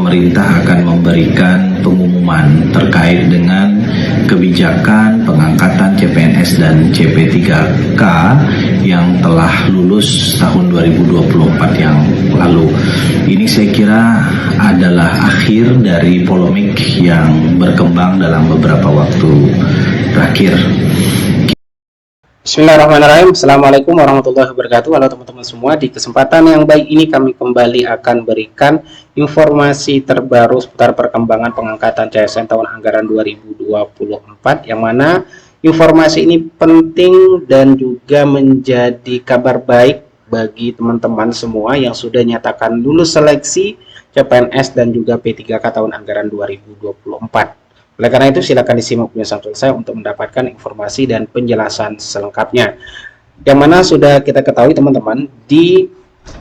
pemerintah akan memberikan pengumuman terkait dengan kebijakan pengangkatan CPNS dan CP3K yang telah lulus tahun 2024 yang lalu. Ini saya kira adalah akhir dari polemik yang berkembang dalam beberapa waktu terakhir. Bismillahirrahmanirrahim. Assalamualaikum warahmatullahi wabarakatuh. Halo teman-teman semua, di kesempatan yang baik ini kami kembali akan berikan informasi terbaru seputar perkembangan pengangkatan CSN tahun anggaran 2024, yang mana informasi ini penting dan juga menjadi kabar baik bagi teman-teman semua yang sudah nyatakan lulus seleksi CPNS dan juga P3K tahun anggaran 2024. Oleh karena itu, silakan disimak video sampai selesai untuk mendapatkan informasi dan penjelasan selengkapnya. Yang mana sudah kita ketahui teman-teman, di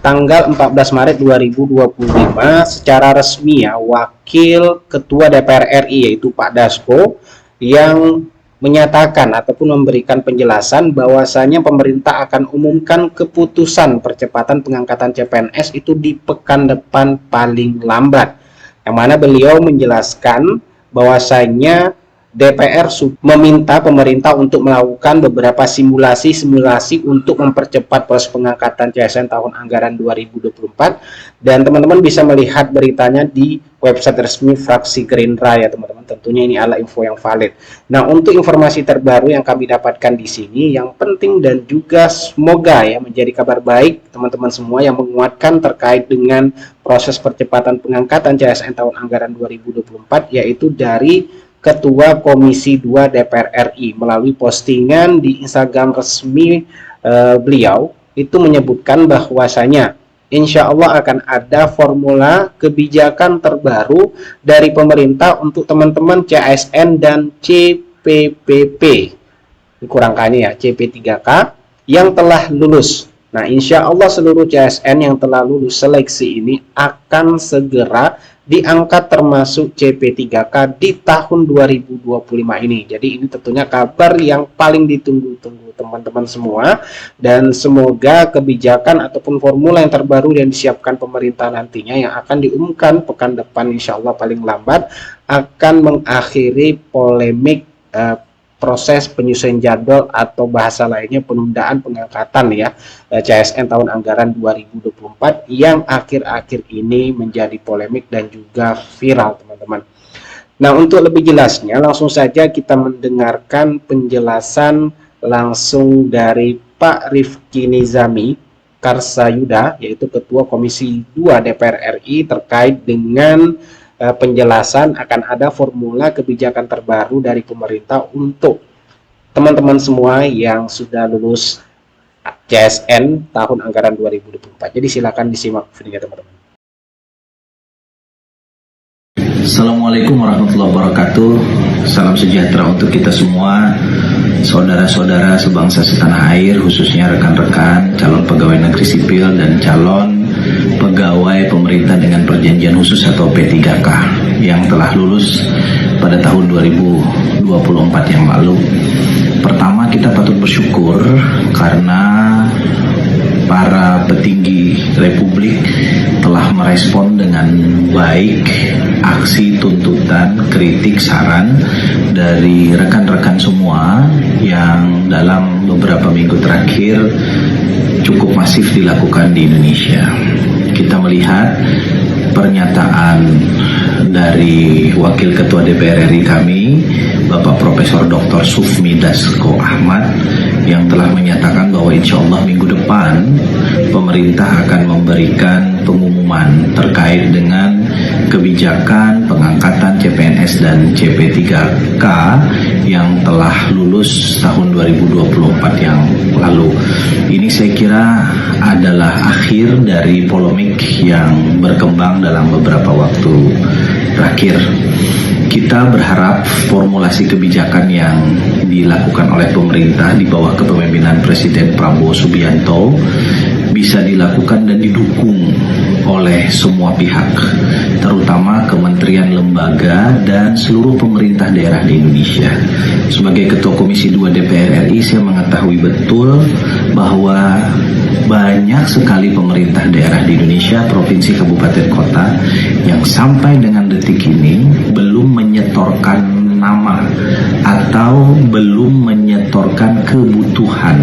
tanggal 14 Maret 2025 secara resmi ya, Wakil Ketua DPR RI yaitu Pak Dasko yang menyatakan ataupun memberikan penjelasan bahwasanya pemerintah akan umumkan keputusan percepatan pengangkatan CPNS itu di pekan depan paling lambat. Yang mana beliau menjelaskan bahwasanya DPR meminta pemerintah untuk melakukan beberapa simulasi untuk mempercepat proses pengangkatan CSN tahun anggaran 2024, dan teman-teman bisa melihat beritanya di website resmi fraksi Gerindra ya teman-teman. Tentunya ini adalah info yang valid. Nah, untuk informasi terbaru yang kami dapatkan di sini yang penting dan juga semoga ya menjadi kabar baik teman-teman semua yang menguatkan terkait dengan proses percepatan pengangkatan CSN tahun anggaran 2024, yaitu dari Ketua Komisi 2 DPR RI melalui postingan di Instagram resmi beliau itu menyebutkan bahwasanya insya Allah akan ada formula kebijakan terbaru dari pemerintah untuk teman-teman CSN dan CPPP, dikurangkannya ya CP3K yang telah lulus. Nah, insya Allah seluruh CSN yang telah lulus seleksi ini akan segera diangkat termasuk CP3K di tahun 2025 ini. Jadi ini tentunya kabar yang paling ditunggu-tunggu teman-teman semua, dan semoga kebijakan ataupun formula yang terbaru yang disiapkan pemerintah nantinya yang akan diumumkan pekan depan insya Allah paling lambat akan mengakhiri polemik proses penyusunan jadwal atau bahasa lainnya penundaan pengangkatan ya CSN tahun anggaran 2024 yang akhir-akhir ini menjadi polemik dan juga viral teman-teman. Nah, untuk lebih jelasnya langsung saja kita mendengarkan penjelasan langsung dari Pak Rifki Nizami Karsayuda yaitu Ketua Komisi 2 DPR RI terkait dengan penjelasan akan ada formula kebijakan terbaru dari pemerintah untuk teman-teman semua yang sudah lulus CSN tahun anggaran 2024. Jadi silakan disimak videonya teman-teman. Assalamualaikum warahmatullahi wabarakatuh. Salam sejahtera untuk kita semua, saudara-saudara sebangsa setanah air, khususnya rekan-rekan calon pegawai negeri sipil dan calon pegawai pemerintah dengan perjanjian khusus atau P3K yang telah lulus pada tahun 2024 yang lalu. Pertama, kita patut bersyukur karena para petinggi Republik telah merespon dengan baik aksi tuntutan, kritik, saran dari rekan-rekan semua yang dalam beberapa minggu terakhir cukup masif dilakukan di Indonesia. Kita melihat pernyataan dari Wakil Ketua DPR RI kami, Bapak Profesor Dr. Sufmi Dasko Ahmad, yang telah menyatakan bahwa insya Allah minggu depan pemerintah akan memberikan pengumuman terkait dengan kebijakan pengangkatan CPNS dan CP3K yang telah lulus tahun 2024 yang lalu. Ini saya kira adalah akhir dari polemik yang berkembang dalam beberapa waktu terakhir. Kita berharap formulasi kebijakan yang dilakukan oleh pemerintah di bawah kepemimpinan Presiden Prabowo Subianto bisa dilakukan dan didukung oleh semua pihak, terutama kementerian, lembaga, dan seluruh pemerintah daerah di Indonesia. Sebagai Ketua Komisi 2 DPR RI, saya mengetahui betul bahwa banyak sekali pemerintah daerah di Indonesia, provinsi, kabupaten, kota, yang sampai dengan detik ini belum menyetorkan nama atau belum menyetorkan kebutuhan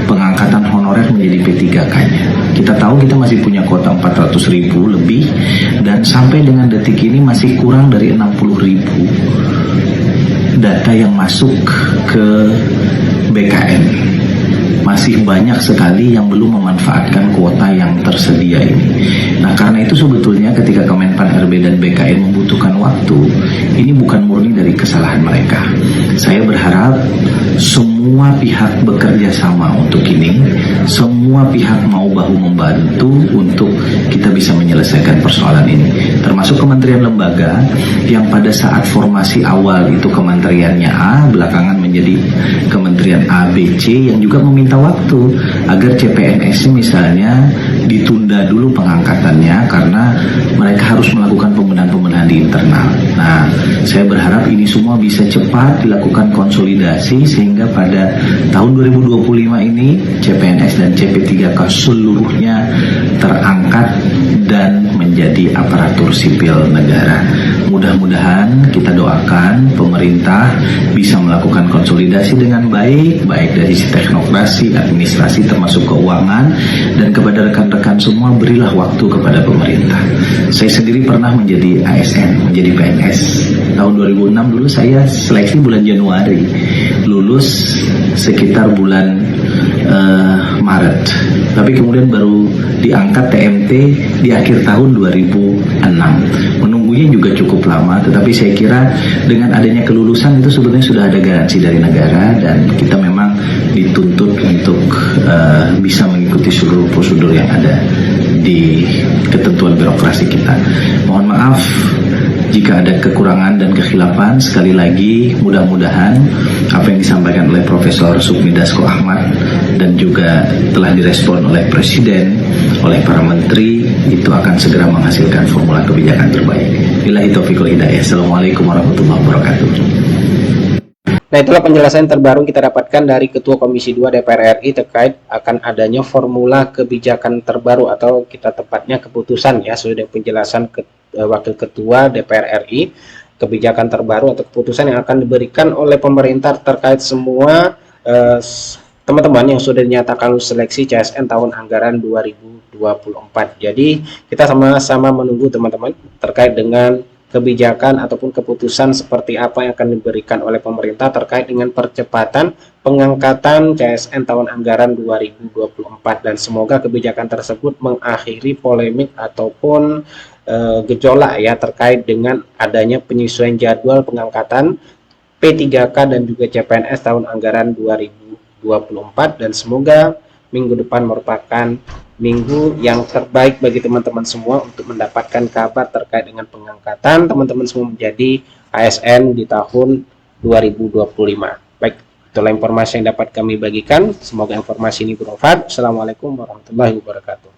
pengangkatan honorer menjadi P3K-nya. Kita tahu kita masih punya kuota 400.000 lebih, dan sampai dengan detik ini masih kurang dari 60.000 data yang masuk ke BKN. Masih banyak sekali yang belum memanfaatkan kuota yang tersedia ini. Nah, karena itu sebetulnya ketika Kemenpan RB dan BKN membutuhkan waktu, ini bukan murni dari kesalahan mereka. Saya berharap semua pihak bekerja sama untuk ini, semua pihak mau bahu membantu untuk kita bisa menyelesaikan persoalan ini, termasuk kementerian lembaga yang pada saat formasi awal itu kementeriannya A, belakangan menjadi kementerian ABC, yang juga meminta waktu agar CPNS misalnya ditunda dulu pengangkatannya karena mereka harus melakukan pembenahan-pembenahan di internal. Nah, saya berharap ini semua bisa cepat dilakukan konsolidasi sehingga pada tahun 2025 ini CPNS dan CP3K seluruhnya terangkat dan menjadi aparatur sipil negara. Mudah-mudahan kita doakan pemerintah bisa melakukan konsolidasi dengan baik dari sisi teknokrasi, administrasi, termasuk keuangan, dan kepada rekan-rekan semua berilah waktu kepada pemerintah. Saya sendiri pernah menjadi ASN, menjadi PNS. Tahun 2006 dulu saya seleksi bulan Januari, lulus sekitar bulan Maret, tapi kemudian baru diangkat TMT di akhir tahun 2006. Menunggunya juga cukup lama, tetapi saya kira dengan adanya kelulusan itu sebetulnya sudah ada garansi dari negara, dan kita memang dituntut untuk bisa mengikuti seluruh prosedur yang ada di ketentuan birokrasi kita. Mohon maaf jika ada kekurangan dan kekhilafan. Sekali lagi, mudah-mudahan apa yang disampaikan oleh Profesor Sukmi Dasko Ahmad dan juga telah direspon oleh Presiden, oleh para menteri, itu akan segera menghasilkan formula kebijakan terbaik. Billahi taufiq wal hidayah. Assalamualaikum warahmatullahi wabarakatuh. Nah, itulah penjelasan terbaru kita dapatkan dari Ketua Komisi 2 DPR RI terkait akan adanya formula kebijakan terbaru, atau kita tepatnya keputusan ya, sudah penjelasan Wakil Ketua DPR RI, kebijakan terbaru atau keputusan yang akan diberikan oleh pemerintah terkait semua teman-teman yang sudah dinyatakan lulus seleksi CSN tahun anggaran 2024. Jadi kita sama-sama menunggu teman-teman terkait dengan kebijakan ataupun keputusan seperti apa yang akan diberikan oleh pemerintah terkait dengan percepatan pengangkatan CSN tahun anggaran 2024, dan semoga kebijakan tersebut mengakhiri polemik ataupun gejolak ya terkait dengan adanya penyesuaian jadwal pengangkatan P3K dan juga CPNS tahun anggaran 2024, dan semoga minggu depan merupakan minggu yang terbaik bagi teman-teman semua untuk mendapatkan kabar terkait dengan pengangkatan teman-teman semua menjadi ASN di tahun 2025. Baik, itulah informasi yang dapat kami bagikan. Semoga informasi ini bermanfaat. Assalamualaikum warahmatullahi wabarakatuh.